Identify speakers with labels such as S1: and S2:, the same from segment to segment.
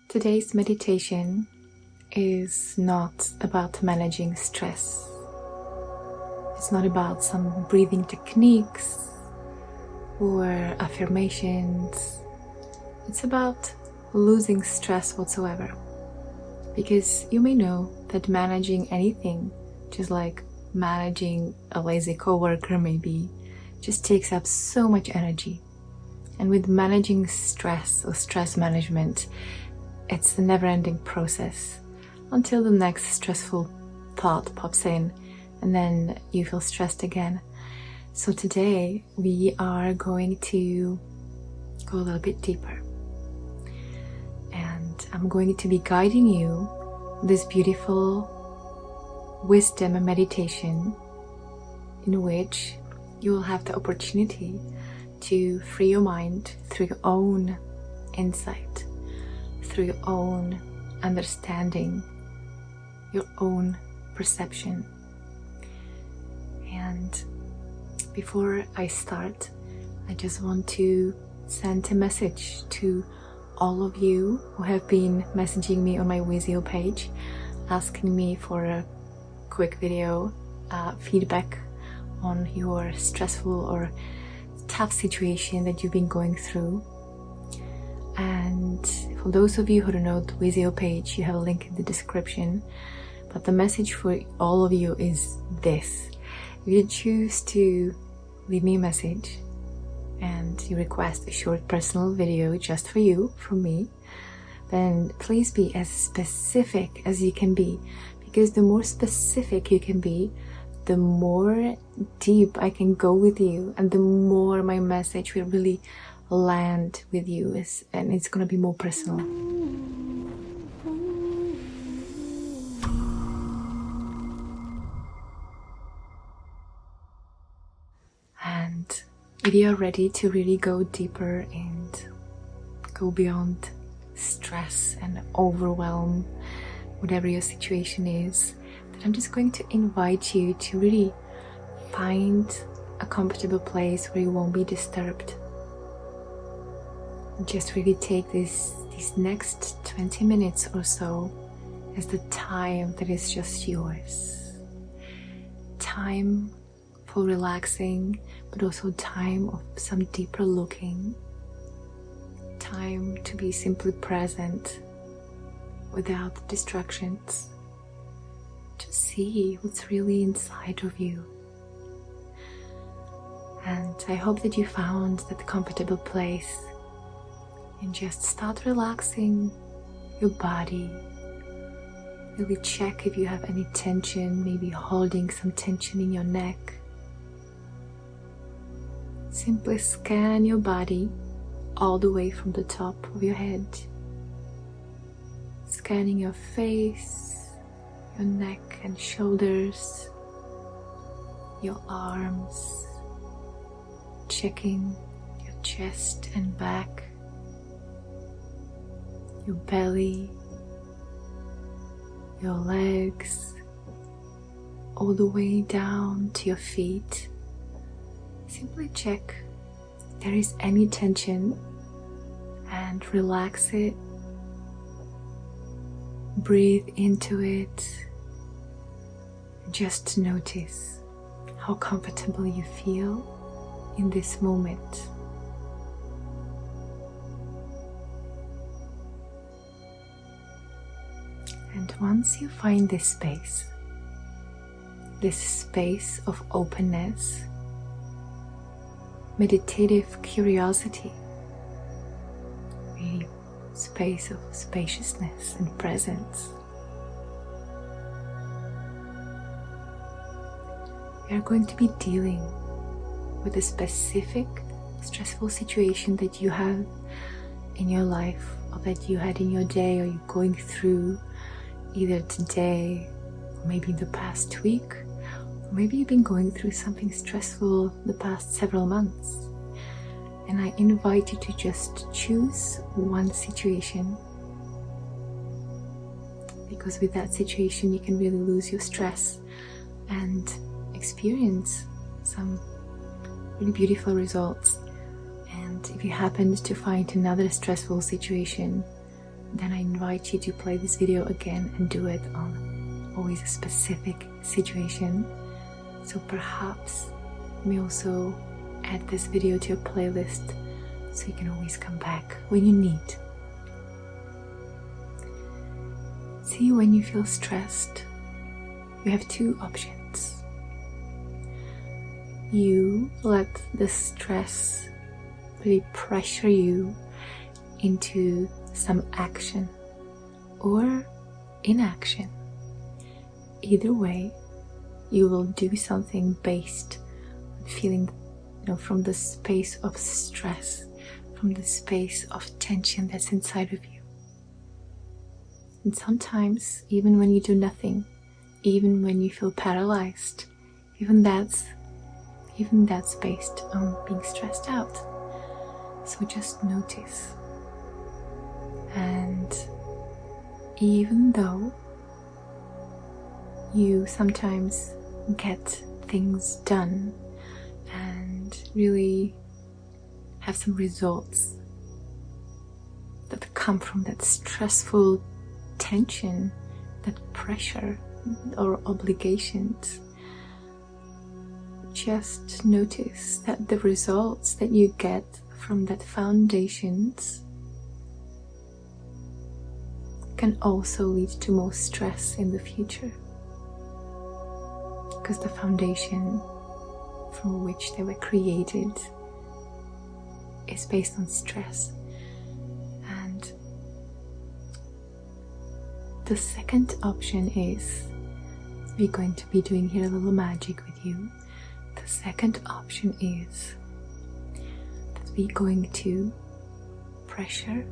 S1: Today's meditation is not about managing stress. It's not about some breathing techniques or affirmations. It's about losing stress whatsoever. Because you may know that managing anything, just like managing a lazy coworker maybe, just takes up so much energy. And with managing stress or stress management, it's a never-ending process until the next stressful thought pops in and then you feel stressed again. So today we are going to go a little bit deeper. And I'm going to be guiding you this beautiful wisdom and meditation in which you will have the opportunity to free your mind through your own insight, through your own understanding, your own perception. And before I start, I just want to send a message to all of you who have been messaging me on my Vizio page, asking me for a quick video feedback on your stressful or tough situation that you've been going through. And for those of you who don't know the Vizio page, you have a link in the description. But the message for all of you is this: if you choose to leave me a message and you request a short personal video just for you from me, then please be as specific as you can be, because the more specific you can be, the more deep I can go with you, and the more my message will really land with you, and it's going to be more personal. And if you are ready to really go deeper and go beyond stress and overwhelm, whatever your situation is, then I'm just going to invite you to really find a comfortable place where you won't be disturbed. Just really take these next 20 minutes or so as the time that is just yours. Time for relaxing, but also time of some deeper looking. Time to be simply present without distractions. To see what's really inside of you. And I hope that you found that comfortable place. And just start relaxing your body. Really check if you have any tension, maybe holding some tension in your neck. Simply scan your body all the way from the top of your head. Scanning your face, your neck and shoulders, your arms, checking your chest and back, your belly, your legs, all the way down to your feet. Simply check if there is any tension and relax it. Breathe into it. Just notice how comfortable you feel in this moment. And once you find this space of openness, meditative curiosity, a space of spaciousness and presence, we are going to be dealing with a specific stressful situation that you have in your life, or that you had in your day, or you're going through either today, or maybe in the past week, or maybe you've been going through something stressful the past several months. And I invite you to just choose one situation, because with that situation you can really lose your stress and experience some really beautiful results. And if you happen to find another stressful situation, then I invite you to play this video again and do it on always a specific situation. So perhaps you may also add this video to your playlist so you can always come back when you need. See, when you feel stressed, you have two options. You let the stress really pressure you into some action or inaction. Either way, you will do something based on feeling, from the space of stress, from the space of tension that's inside of you. And sometimes, even when you do nothing, even when you feel paralyzed, even that's based on being stressed out. So just notice. And even though you sometimes get things done and really have some results that come from that stressful tension, that pressure or obligations, just notice that the results that you get from that foundations can also lead to more stress in the future, because the foundation from which they were created is based on stress. And the second option is, we're going to be doing here a little magic with you. The second option is that we're going to pressure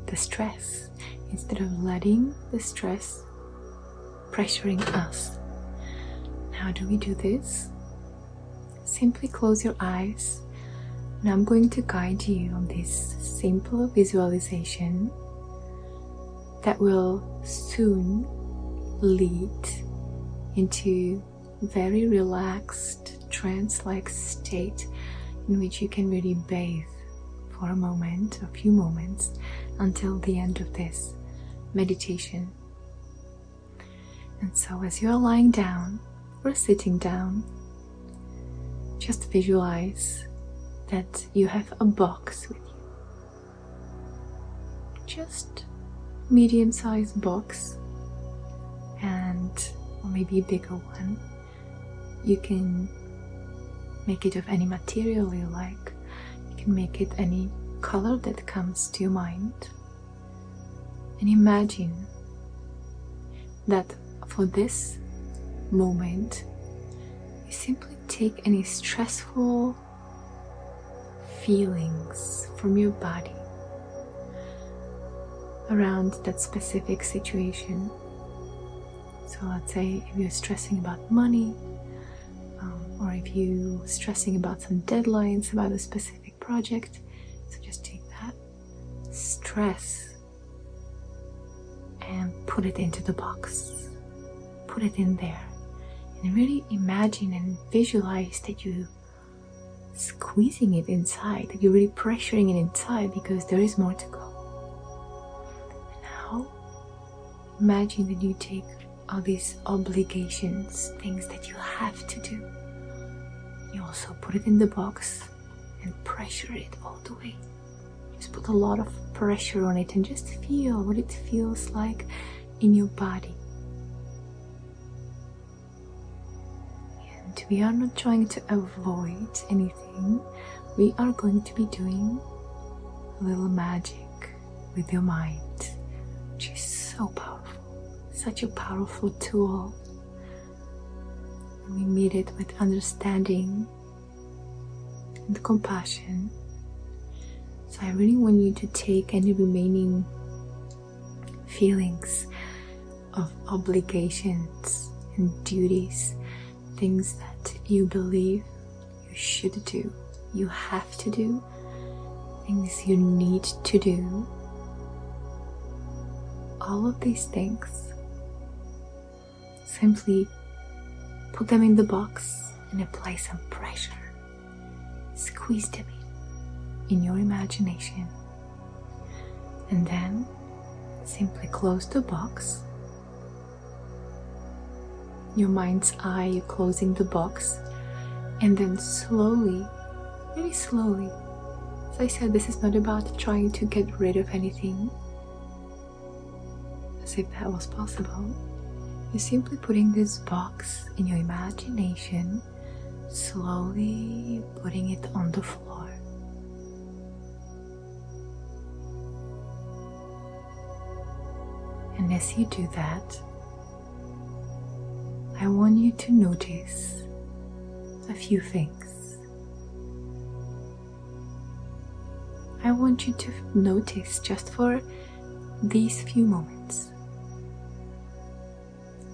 S1: the stress instead of letting the stress pressuring us. How do we do this? Simply close your eyes, and I'm going to guide you on this simple visualization that will soon lead into a very relaxed, trance-like state in which you can really bathe for a few moments until the end of this meditation. And so as you're lying down or sitting down, just visualize that you have a box with you. Just medium-sized box, or maybe a bigger one. You can make it of any material you like. You can make it any color that comes to your mind. And imagine that for this moment, you simply take any stressful feelings from your body around that specific situation. So let's say if you're stressing about money, or if you're stressing about some deadlines about a specific project, so just take that stress and put it into the box. Put it in there. And really imagine and visualize that you're squeezing it inside, that you're really pressuring it inside, because there is more to go. And now, imagine that you take all these obligations, things that you have to do. You also put it in the box and pressure it all the way. Just put a lot of pressure on it and just feel what it feels like in your body. And we are not trying to avoid anything. We are going to be doing a little magic with your mind, which is so powerful. Such a powerful tool. And we meet it with understanding and compassion. So I really want you to take any remaining feelings of obligations and duties, things that you believe you should do, you have to do, things you need to do. All of these things, simply put them in the box and apply some pressure. Squeeze them in your imagination. And then simply close the box. Your mind's eye, you're closing the box, and then slowly, very slowly, as I said, this is not about trying to get rid of anything, as if that was possible. You're simply putting this box in your imagination, slowly putting it on the floor. And as you do that, I want you to notice a few things. I want you to notice just for these few moments.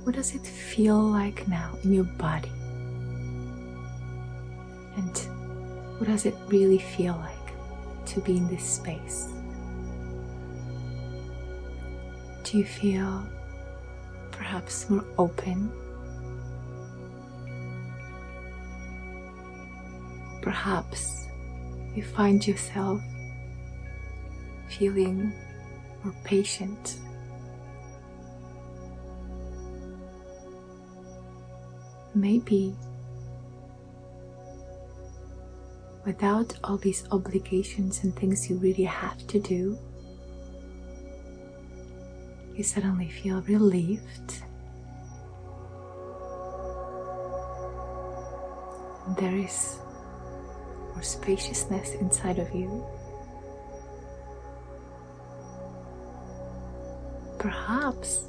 S1: What does it feel like now in your body? And what does it really feel like to be in this space? Do you feel perhaps more open? Perhaps you find yourself feeling more patient. Maybe without all these obligations and things you really have to do, you suddenly feel relieved. There is more spaciousness inside of you. Perhaps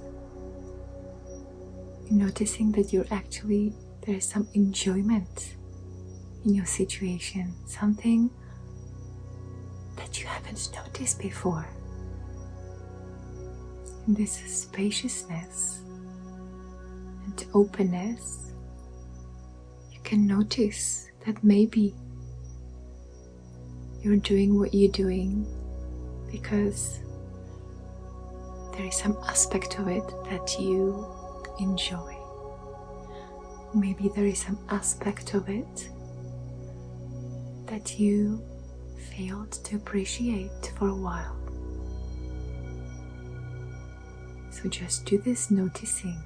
S1: you're noticing that there is some enjoyment in your situation, something that you haven't noticed before. In this spaciousness and openness, you can notice that maybe you're doing what you're doing because there is some aspect of it that you enjoy. Maybe there is some aspect of it that you failed to appreciate for a while. So just do this noticing.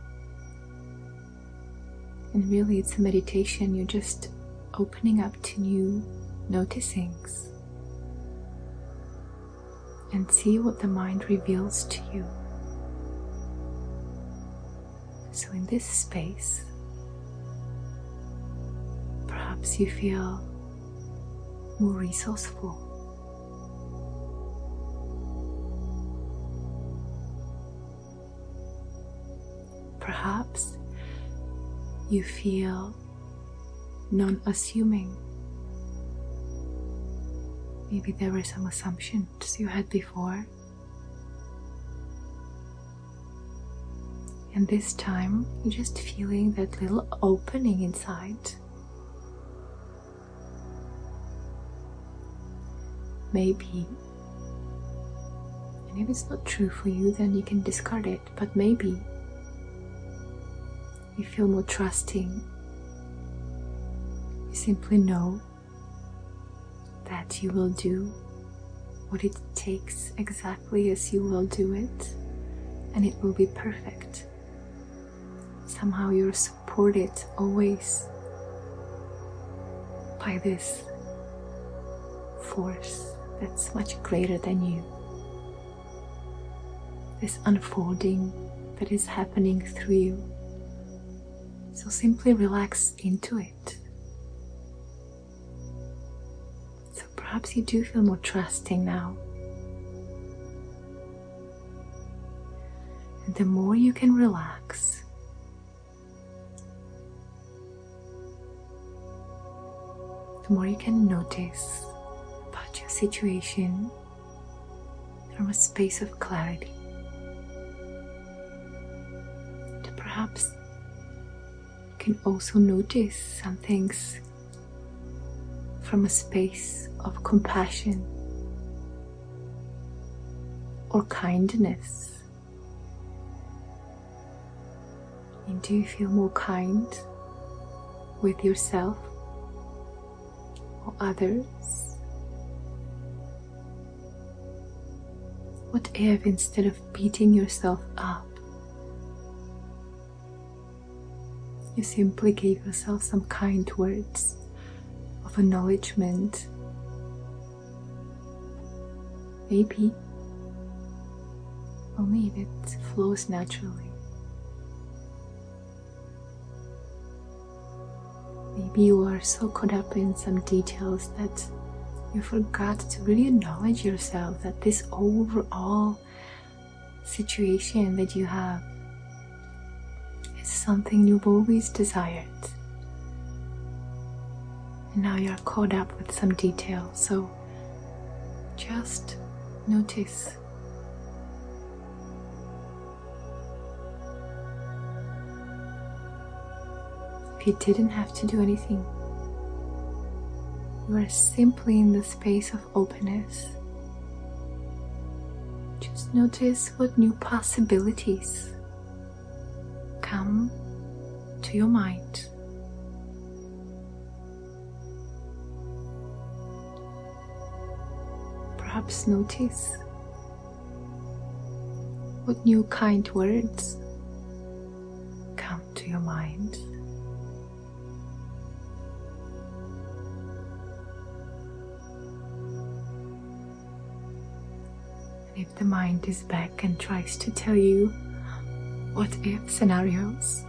S1: And really it's a meditation, you're just opening up to new noticings. And see what the mind reveals to you. So in this space, perhaps you feel more resourceful. Perhaps you feel non-assuming. Maybe there were some assumptions you had before. And this time, you're just feeling that little opening inside. Maybe, and if it's not true for you, then you can discard it, but maybe you feel more trusting. You simply know that you will do what it takes exactly as you will do it, and it will be perfect. Somehow you're supported always by this force that's much greater than you. This unfolding that is happening through you. So simply relax into it. So perhaps you do feel more trusting now. And the more you can relax, the more you can notice about your situation from a space of clarity. And perhaps you can also notice some things from a space of compassion or kindness. And do you feel more kind with yourself or others? What What if, instead of beating yourself up, you simply gave yourself some kind words of acknowledgement? Maybe only if it flows naturally. Maybe you are so caught up in some details that you forgot to really acknowledge yourself, that this overall situation that you have is something you've always desired. And now you're caught up with some details, so just notice. If you didn't have to do anything, you are simply in the space of openness. Just notice what new possibilities come to your mind. Perhaps notice what new kind words come to your mind. If the mind is back and tries to tell you what if scenarios,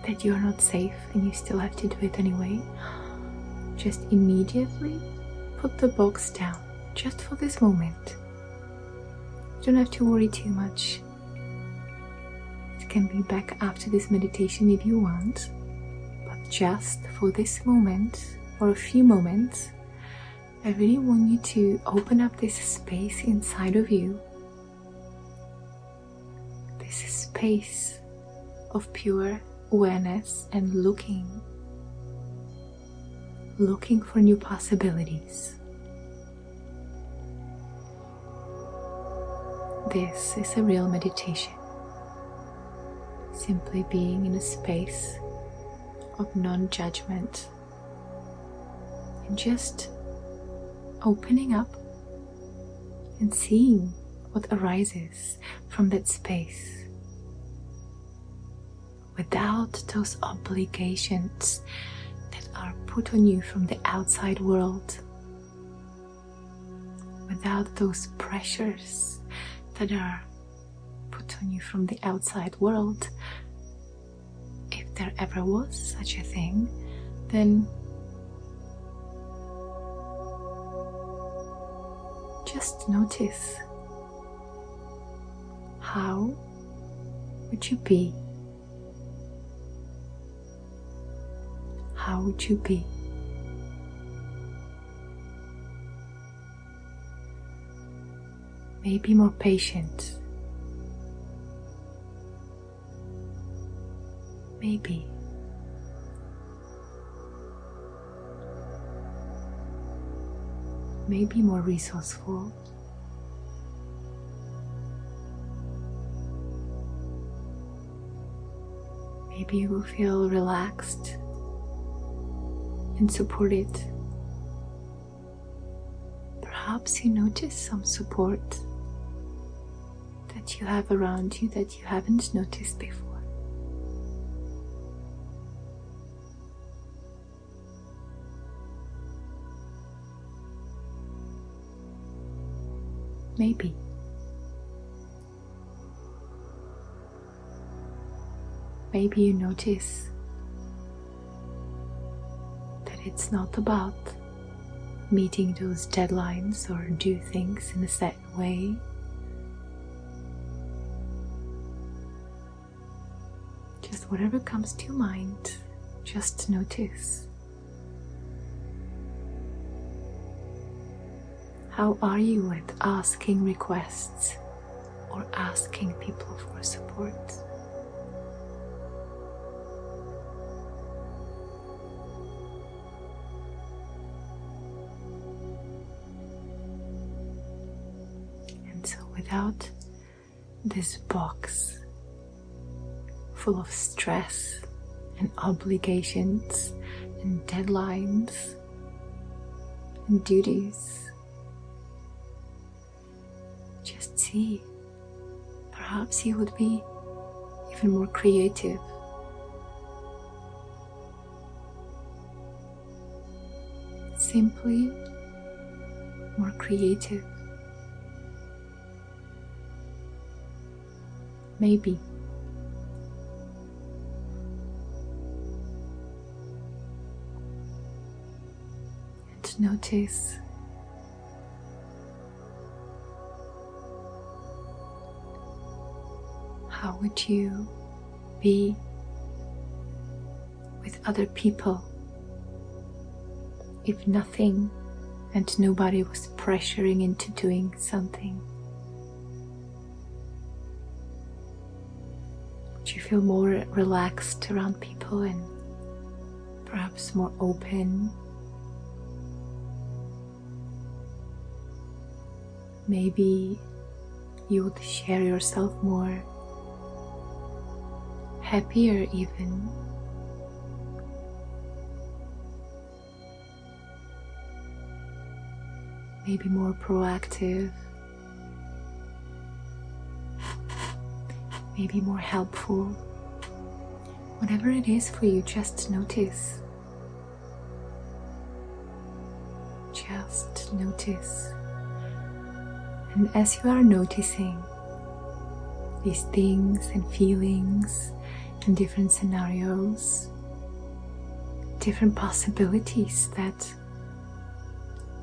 S1: that you are not safe and you still have to do it anyway, just immediately put the box down, just for this moment. You don't have to worry too much. It can be back after this meditation if you want, but just for this moment, or a few moments, I really want you to open up this space inside of you, this space of pure awareness and looking for new possibilities. This is a real meditation, simply being in a space of non-judgment and just opening up and seeing what arises from that space without those obligations that are put on you from the outside world, without those pressures that are put on you from the outside world. If there ever was such a thing, then just notice, how would you be? How would you be? Maybe more patient. Maybe more resourceful. Maybe you will feel relaxed and supported. Perhaps you notice some support that you have around you that you haven't noticed before. Maybe you notice that it's not about meeting those deadlines or do things in a set way. Just whatever comes to mind, just notice. How are you with asking requests or asking people for support? And so without this box full of stress and obligations and deadlines and duties, see. Perhaps you would be even more creative. Simply more creative. Maybe. And notice how would you be with other people if nothing and nobody was pressuring into doing something? Would you feel more relaxed around people and perhaps more open? Maybe you would share yourself more, happier even. Maybe more proactive, maybe more helpful. Whatever it is for you, just notice. Just notice. And as you are noticing these things and feelings in different scenarios, different possibilities that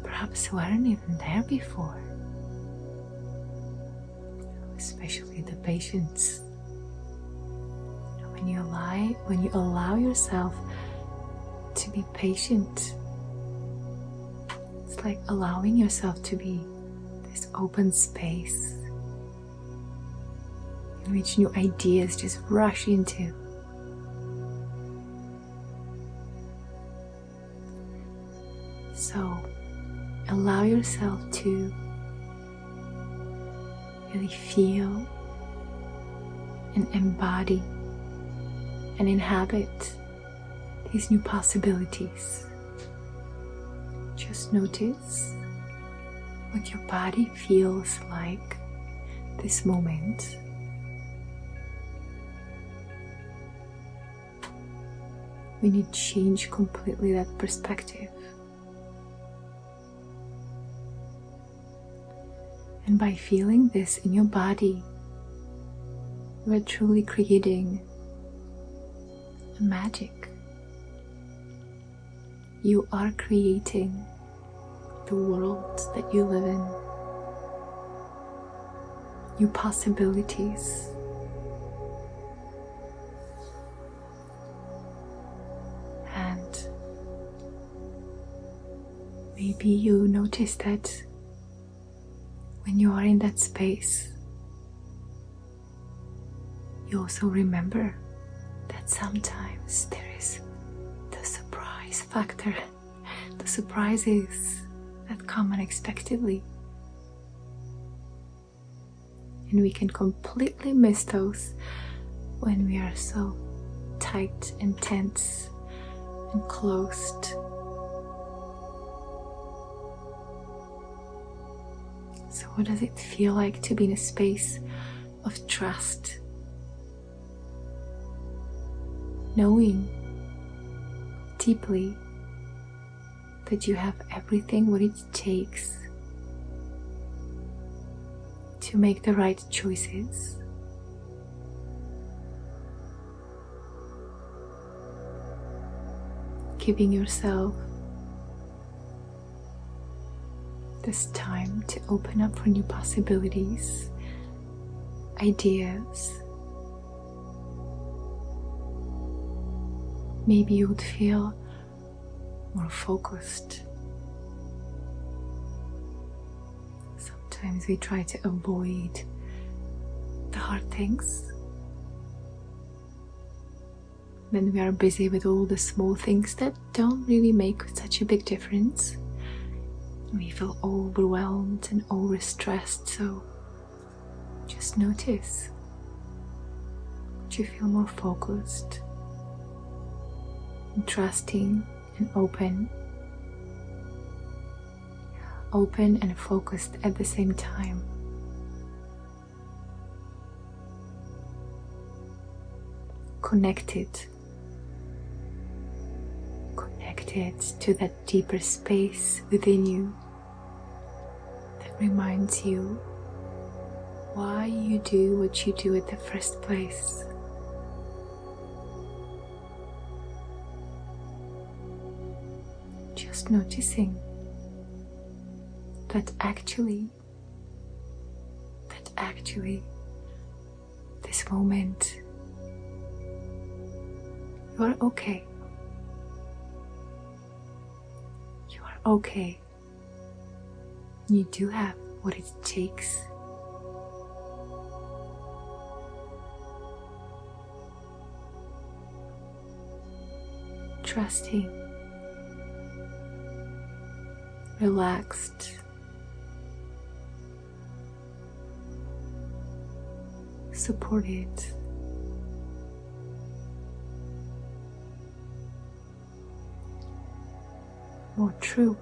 S1: perhaps weren't even there before, especially the patience. When you allow yourself to be patient, it's like allowing yourself to be this open space in which new ideas just rush into. So allow yourself to really feel and embody and inhabit these new possibilities. Just notice what your body feels like this moment. When you change completely that perspective. And by feeling this in your body, you are truly creating a magic. You are creating the world that you live in, new possibilities. And maybe you notice that when you are in that space, you also remember that sometimes there is the surprise factor, the surprises that come unexpectedly. And we can completely miss those when we are so tight and tense and closed. So what does it feel like to be in a space of trust? Knowing deeply that you have everything what it takes to make the right choices. Giving yourself this time to open up for new possibilities, ideas. Maybe you would feel more focused. Sometimes we try to avoid the hard things. Then we are busy with all the small things that don't really make such a big difference. We feel overwhelmed and overstressed, so just notice. Would you feel more focused and trusting and open and focused at the same time? connected to that deeper space within you that reminds you why you do what you do at the first place. Just noticing that actually this moment you are okay. You are okay. You do have what it takes. Trusting, relaxed, supported, more true.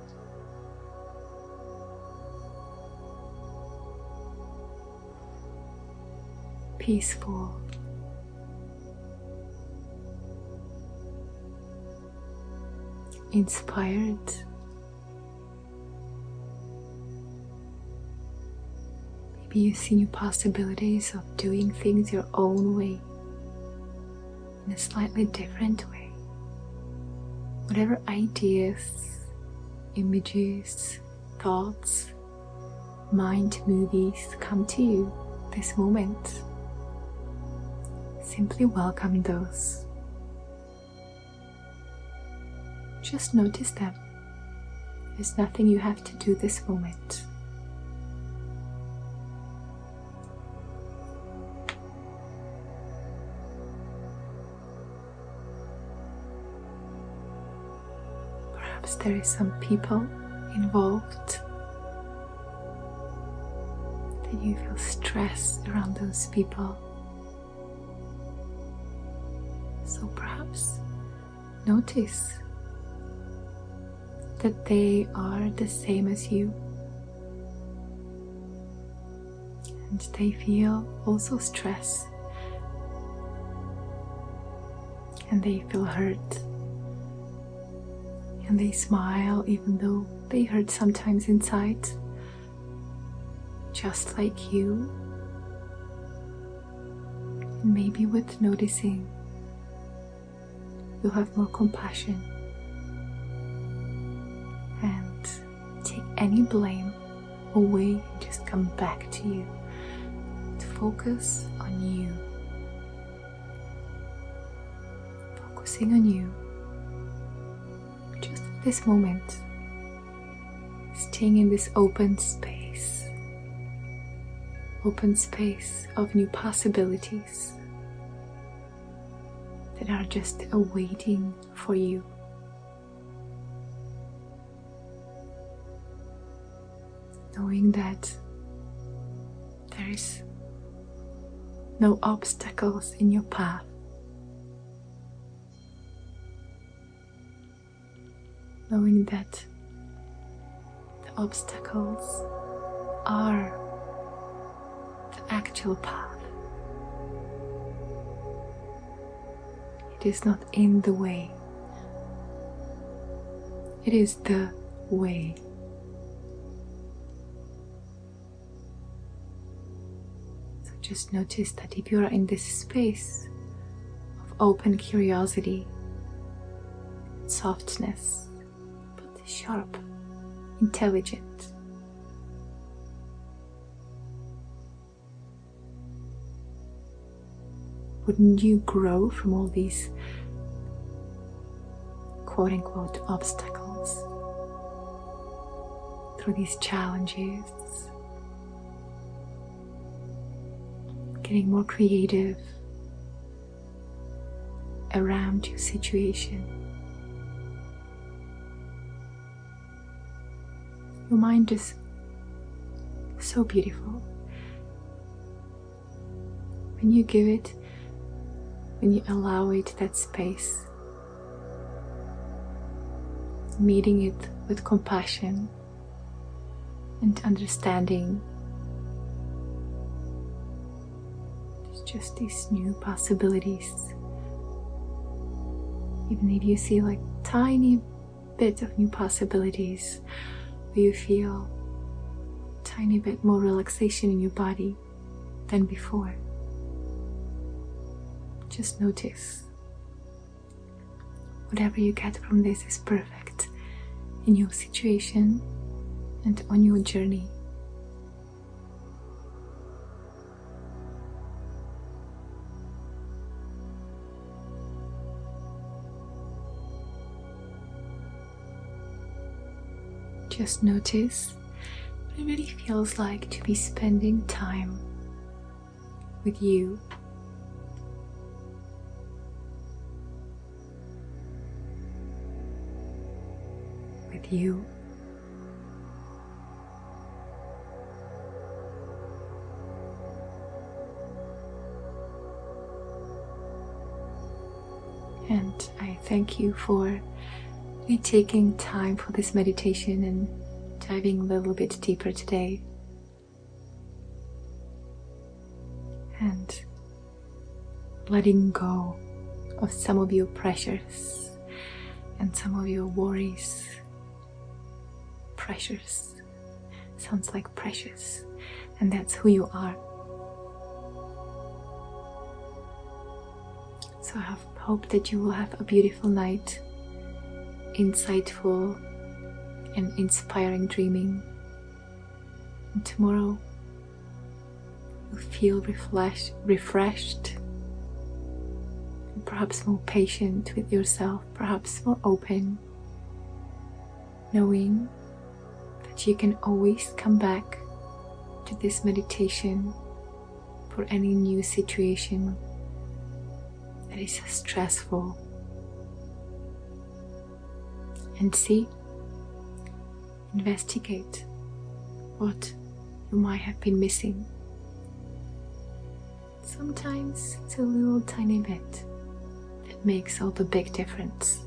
S1: Peaceful, inspired, maybe you see new possibilities of doing things your own way, in a slightly different way. Whatever ideas, images, thoughts, mind movies come to you this moment, simply welcome those. Just notice them. There's nothing you have to do this moment. Perhaps there is some people involved that you feel stress around those people. So perhaps notice that they are the same as you, and they feel also stress, and they feel hurt, and they smile even though they hurt sometimes inside, just like you. And maybe with noticing, you'll have more compassion and take any blame away and just come back to you, to focus on you, focusing on you just at this moment, staying in this open space of new possibilities that are just awaiting for you. Knowing that there is no obstacles in your path. Knowing that the obstacles are the actual path. It is not in the way. It is the way. So just notice that if you are in this space of open curiosity, softness, but sharp, intelligent, wouldn't you grow from all these quote-unquote obstacles, through these challenges, getting more creative around your situation? Your mind is so beautiful. When you give it, when you allow it that space, meeting it with compassion and understanding, there's just these new possibilities even if you see like tiny bit of new possibilities, or you feel tiny bit more relaxation in your body than before. Just notice. Whatever you get from this is perfect in your situation and on your journey. Just notice what it really feels like to be spending time with you. With you. And I thank you for really taking time for this meditation and diving a little bit deeper today. And letting go of some of your pressures and some of your worries. Pressures sounds like precious, and that's who you are. So I hope that you will have a beautiful night, insightful and inspiring dreaming, and tomorrow you'll feel refreshed, and perhaps more patient with yourself, perhaps more open, knowing that you can always come back to this meditation for any new situation that is stressful. And see, investigate what you might have been missing. Sometimes it's a little tiny bit that makes all the big difference.